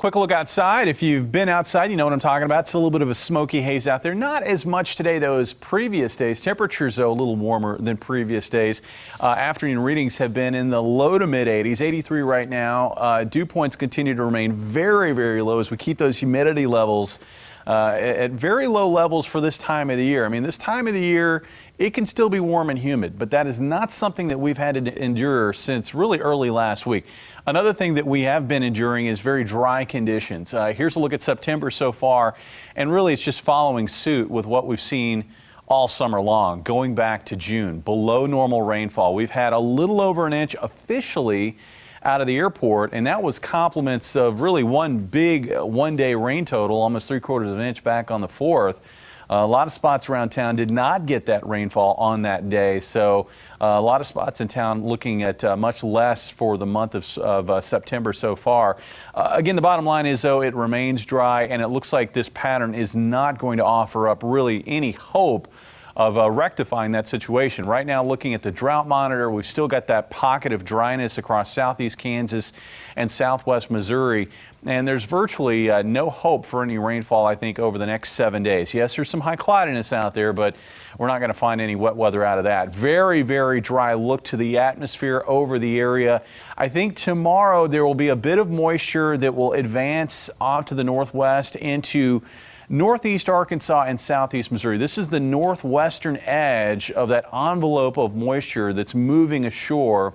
Quick look outside. If you've been outside, you know what I'm talking about. It's a little bit of a smoky haze out there. Not as much today, though, as previous days. Temperatures, though, a little warmer than previous days. Afternoon readings have been in the low to mid 80s, 83 right now. Dew points continue to remain very, very low as we keep those humidity levels at very low levels for this time of the year. I mean, this time of the year, it can still be warm and humid, but that is not something that we've had to endure since really early last week. Another thing that we have been enduring is very dry conditions. Here's a look at September so far, and really it's just following suit with what we've seen all summer long, going back to June. Below normal rainfall. We've had a little over an inch officially out of the airport, and that was compliments of really one big one-day rain total, almost 3/4 of an inch back on the 4th. A lot of spots around town did not get that rainfall on that day, so a lot of spots in town looking at much less for the month of September so far. Again, the bottom line is, though, it remains dry, and it looks like this pattern is not going to offer up really any hope of rectifying that situation. Right now, looking at the drought monitor, we've still got that pocket of dryness across southeast Kansas and southwest Missouri, and there's virtually no hope for any rainfall, I think, over the next 7 days. Yes, there's some high cloudiness out there, but we're not going to find any wet weather out of that. Very, very dry look to the atmosphere over the area. I think tomorrow there will be a bit of moisture that will advance off to the northwest into northeast Arkansas and southeast Missouri. This is the northwestern edge of that envelope of moisture that's moving ashore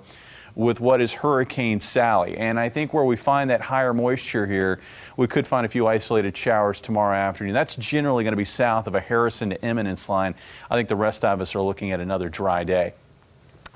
with what is Hurricane Sally. And I think where we find that higher moisture here, we could find a few isolated showers tomorrow afternoon. That's generally going to be south of a Harrison to Eminence line. I think the rest of us are looking at another dry day.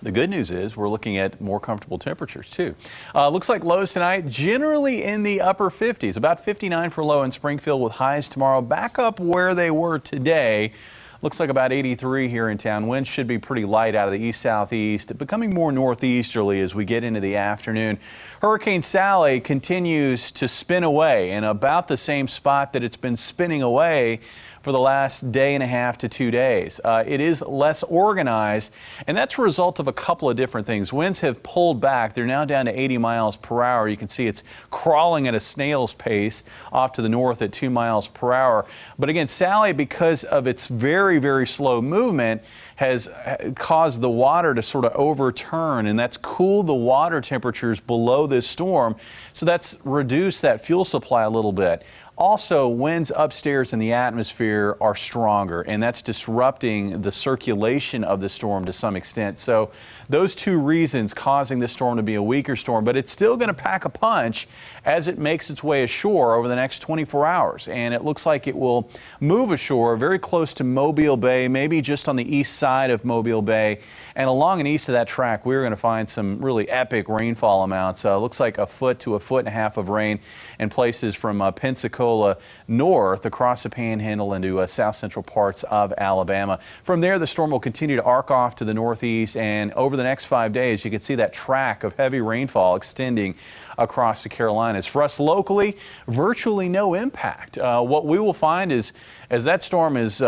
The good news is we're looking at more comfortable temperatures, too. Looks like lows tonight generally in the upper 50s, about 59 for low in Springfield, with highs tomorrow back up where they were today. Looks like about 83 here in town. Winds should be pretty light out of the east-southeast, becoming more northeasterly as we get into the afternoon. Hurricane Sally continues to spin away in about the same spot that it's been spinning away for the last day and a half to 2 days. It is less organized, and that's a result of a couple of different things. Winds have pulled back. They're now down to 80 miles per hour. You can see it's crawling at a snail's pace off to the north at 2 miles per hour. But again, Sally, because of its very, very slow movement, has caused the water to sort of overturn, and that's cooled the water temperatures below this storm. So that's reduced that fuel supply a little bit. Also, winds upstairs in the atmosphere are stronger, and that's disrupting the circulation of the storm to some extent. So those two reasons causing this storm to be a weaker storm, but it's still going to pack a punch as it makes its way ashore over the next 24 hours. And it looks like it will move ashore very close to Mobile Bay, maybe just on the east side of Mobile Bay. And along and east of that track, we're going to find some really epic rainfall amounts. Looks like a foot to a foot and a half of rain in places from Pensacola north across the Panhandle into south central parts of Alabama. From there, the storm will continue to arc off to the northeast, and over the next 5 days, you can see that track of heavy rainfall extending across the Carolinas. For us locally, virtually no impact. What we will find is, as that storm is,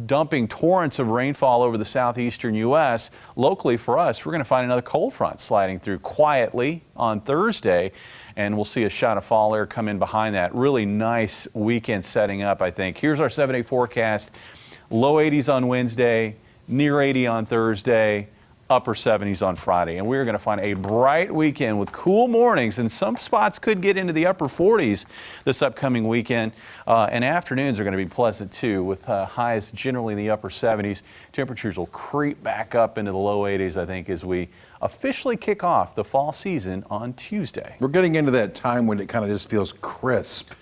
dumping torrents of rainfall over the southeastern U.S., locally for us, we're going to find another cold front sliding through quietly on Thursday, and we'll see a shot of fall air come in behind that. Really nice weekend setting up, I think. Here's our 7-day forecast. Low 80s on Wednesday, near 80 on Thursday, upper 70s on Friday. And we're going to find a bright weekend with cool mornings, and some spots could get into the upper 40s this upcoming weekend. And afternoons are going to be pleasant too, with highs generally in the upper 70s. Temperatures will creep back up into the low 80s, I think, as we officially kick off the fall season on Tuesday. We're getting into that time when it kind of just feels crisp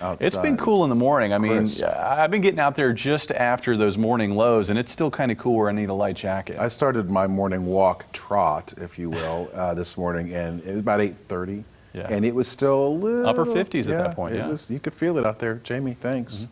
outside. It's been cool in the morning. I mean, I've been getting out there just after those morning lows, and it's still kind of cool where I need a light jacket. I started my morning walk trot, if you will, this morning, and it was about 8:30, and it was still a little upper 50s at that point. You could feel it out there. Jamie, thanks.